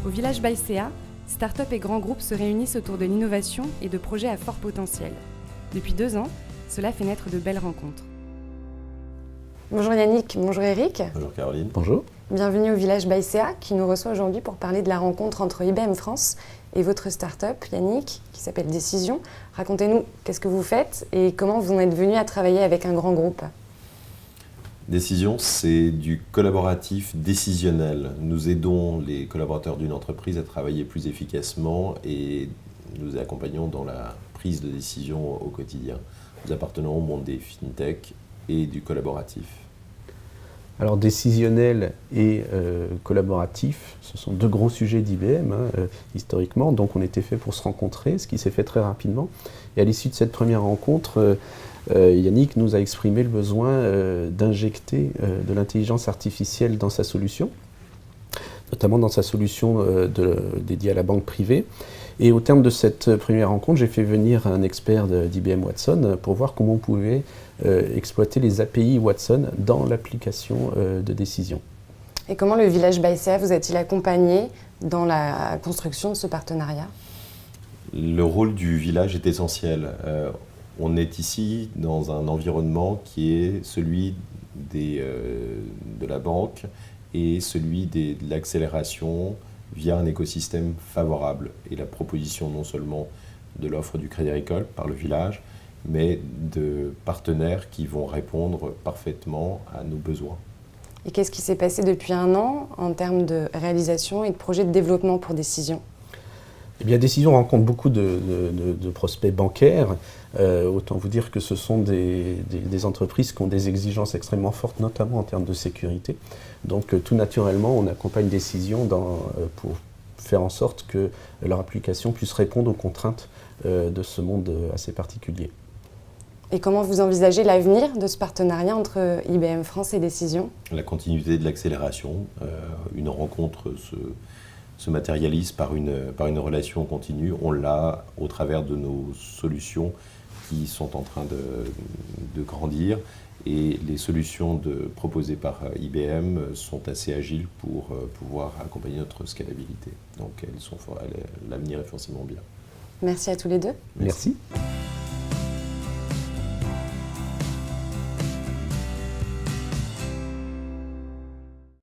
Au village Baïséa, start-up et grands groupes se réunissent autour de l'innovation et de projets à fort potentiel. Depuis 2 ans, cela fait naître de belles rencontres. Bonjour Yannick, bonjour Eric. Bonjour Caroline. Bonjour. Bienvenue au village Baïséa qui nous reçoit aujourd'hui pour parler de la rencontre entre IBM France et votre start-up Yannick qui s'appelle Décision. Racontez-nous qu'est-ce que vous faites et comment vous en êtes venu à travailler avec un grand groupe. Décision, c'est du collaboratif décisionnel. Nous aidons les collaborateurs d'une entreprise à travailler plus efficacement et nous les accompagnons dans la prise de décision au quotidien. Nous appartenons au monde des fintech et du collaboratif. Alors décisionnel et collaboratif, ce sont 2 gros sujets d'IBM historiquement, donc on était fait pour se rencontrer, ce qui s'est fait très rapidement. Et à l'issue de cette première rencontre, Yannick nous a exprimé le besoin d'injecter de l'intelligence artificielle dans sa solution, notamment dans sa solution dédiée à la banque privée. Et au terme de cette première rencontre, j'ai fait venir un expert d'IBM Watson pour voir comment on pouvait exploiter les API Watson dans l'application de Décision. Et comment le village Baïséa vous a-t-il accompagné dans la construction de ce partenariat ? Le rôle du village est essentiel. On est ici dans un environnement qui est celui de la banque et celui de l'accélération via un écosystème favorable. Et la proposition non seulement de l'offre du Crédit Agricole par le village, mais de partenaires qui vont répondre parfaitement à nos besoins. Et qu'est-ce qui s'est passé depuis 1 an en termes de réalisation et de projets de développement pour Décision ? Eh bien, Décision rencontre beaucoup de prospects bancaires. Autant vous dire que ce sont des entreprises qui ont des exigences extrêmement fortes, notamment en termes de sécurité. Donc, tout naturellement, on accompagne Décision pour faire en sorte que leur application puisse répondre aux contraintes de ce monde assez particulier. Et comment vous envisagez l'avenir de ce partenariat entre IBM France et Décision ? La continuité de l'accélération, une rencontre se matérialise par une relation continue. On l'a au travers de nos solutions qui sont en train de grandir et les solutions proposées par IBM sont assez agiles pour pouvoir accompagner notre scalabilité. Donc l'avenir est forcément bien. Merci à tous les deux. Merci. Merci.